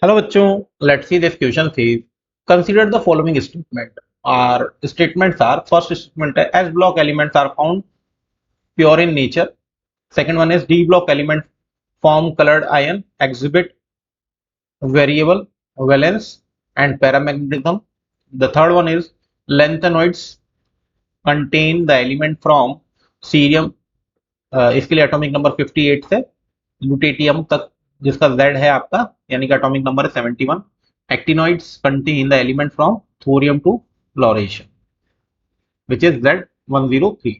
Hello बच्चों, let's see this question says consider the following statement. Our statements are first statement है S block elements are found pure in nature. Second one is D block elements form colored ion, exhibit variable valence and paramagnetism. The third one is lanthanoids contain the element from cerium, इसके लिए atomic number 58 से lutetium तक, जिसका Z है आपका, यानी कि atomic number है 71. Actinoids contain the element from thorium to floration which is Z103.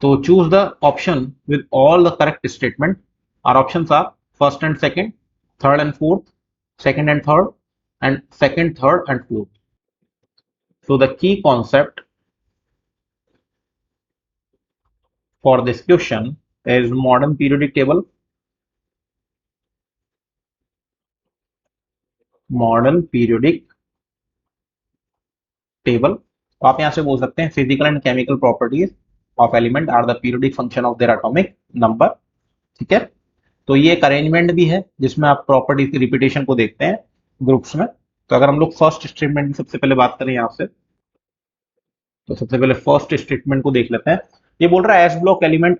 So choose the option with all the correct statement. Our options are first and second, third and fourth, second and third, and second, third, and fourth. So the key concept for this question is modern periodic table. Modern periodic table. तो आप यहाँ से बोल सकते हैं physical and chemical properties of element are the periodic function of their atomic number. ठीक है, तो ये एक अरेंजमेंट भी है जिसमें आप प्रॉपर्टीज की रिपीटेशन को देखते हैं ग्रुप्स में. तो अगर हम लोग फर्स्ट स्टेटमेंट की सबसे पहले बात करें यहाँ से, तो सबसे पहले फर्स्ट स्टेटमेंट को देख लेते हैं. ये बोल रहा है एस ब्लॉक एलिमेंट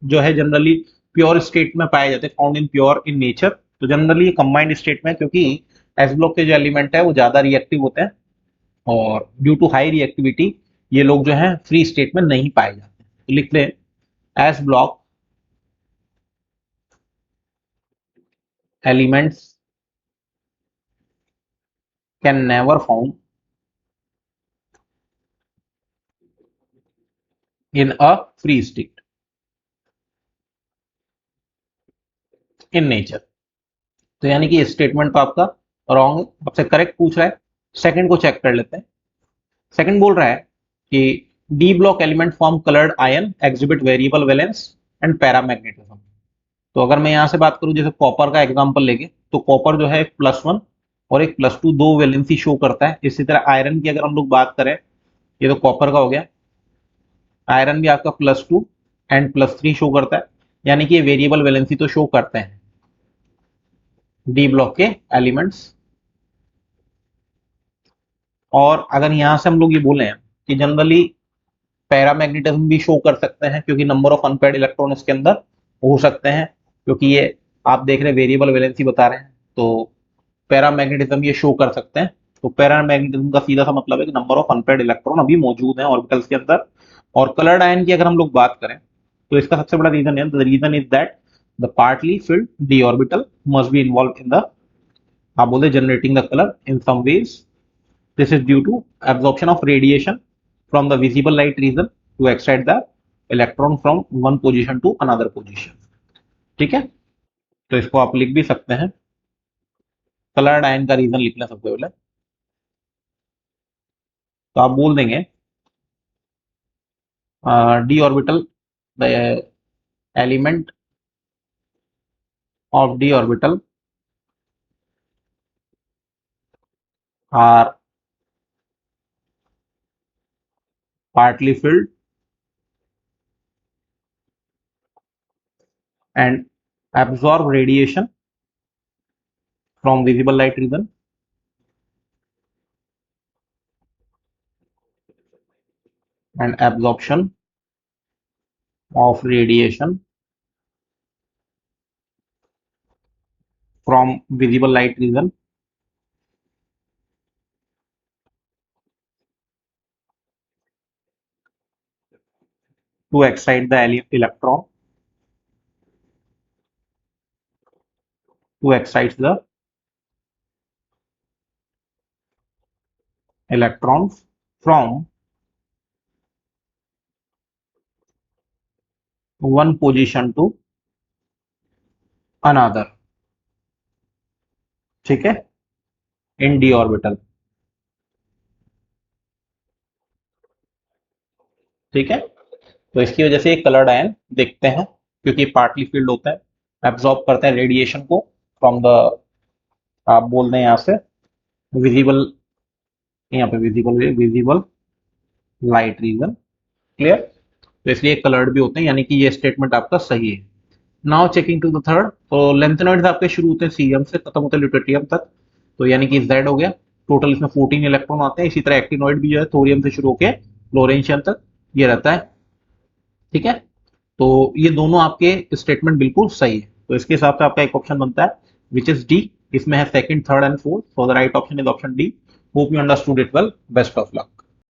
जो है जनरली प्योर स्टेट में पाए जाते हैं, found in pure in nature. तो जनरली कंबाइंड स्टेट में, क्योंकि एस ब्लॉक के जो एलिमेंट है वो ज्यादा रिएक्टिव होते हैं और ड्यू टू हाई रिएक्टिविटी ये लोग जो है फ्री स्टेट में नहीं पाए जाते. तो लिख लें S block elements can never found in a free state in nature. तो यानी कि स्टेटमेंट तो आपका रॉन्ग है, आपसे करेक्ट पूछ रहा है. सेकंड को चेक कर लेते हैं. सेकंड बोल रहा है कि D block element form coloured ion, exhibit variable valence and paramagnetism. तो अगर मैं यहाँ से बात करूँ, जैसे कॉपर का एग्जांपल लेके, तो कॉपर जो है एक +1 और एक +2 दो वैलेंसी शो करता है. इसी तरह आयरन की अगर हम लोग बात करें, ये तो कॉपर का हो गया, आयरन भी आपका +2 एंड +3 शो करता है, यानी कि ये वेरिएबल वैलेंसी तो शो करते हैं डी ब्लॉक के एलिमेंट्स. और अगर यहाँ से हम लोग ये बोले कि जनरली पैरामैग्नेटिज्म भी शो कर सकते हैं, क्योंकि नंबर ऑफ अनपेयर्ड इलेक्ट्रॉन इसके अंदर हो सकते हैं, क्योंकि ये आप देख रहे हैं वेरिएबल वैलेंसी बता रहे हैं, तो पैरामैग्नेटिज्म ये शो कर सकते हैं. तो पैरामैग्नेटिज्म का सीधा सा मतलब है कि नंबर ऑफ अनपेयर्ड इलेक्ट्रॉन अभी मौजूद हैं ऑर्बिटल्स के अंदर. और कलर्ड आयन की अगर हम लोग बात करें, तो इसका सबसे बड़ा रीजन है, the reason is that the partly filled d orbital must be involve in the, आप बोलते generating the colour in some ways. This is due to absorption of radiation from the visible light region to excite the electron from one position to another position. ठीक है, तो इसको आप लिख भी सकते हैं. कलर्ड आयन का रीजन लिखना सबसे पहले, तो आप बोल देंगे d orbital, the element of d orbital are partly filled and absorb radiation from visible light region and absorption of radiation from visible light region to excite the electron, to excite the electrons from one position to another. ठीक है, इन D orbital. ठीक है, तो इसकी वजह से coloured ion देखते हैं, क्योंकि पार्टली फील्ड होता है, एब्जॉर्ब करते हैं रेडिएशन को फ्रॉम द, आप बोल दें यहाँ से विजिबल, यहाँ पे visible visible light region. Clear, तो इसलिए कलर्ड भी होते हैं, यानी कि ये स्टेटमेंट आपका सही है. Now checking to the third, तो लेंथेनॉइड्स आपके शुरू होते हैं सीएम से, खत्म होते हैं ल्यूटेटियम तक, तो यानी कि जेड हो गया। टोटल इसमें 14 इलेक्ट्रॉन आते हैं। इसी तरह एक्टिनॉइड भी जो है थोरियम से शुरू होकर फ्लोरेंशियम तक ये रहता है। ठीक है, तो ये दोनों आपके स्टेटमेंट बिल्कुल सही है, तो इसके हिसाब से आपका एक ऑप्शन बनता है विच इज डी। इसमें है second, third and fourth, so the right option is option D. Hope you understood it well, best of luck.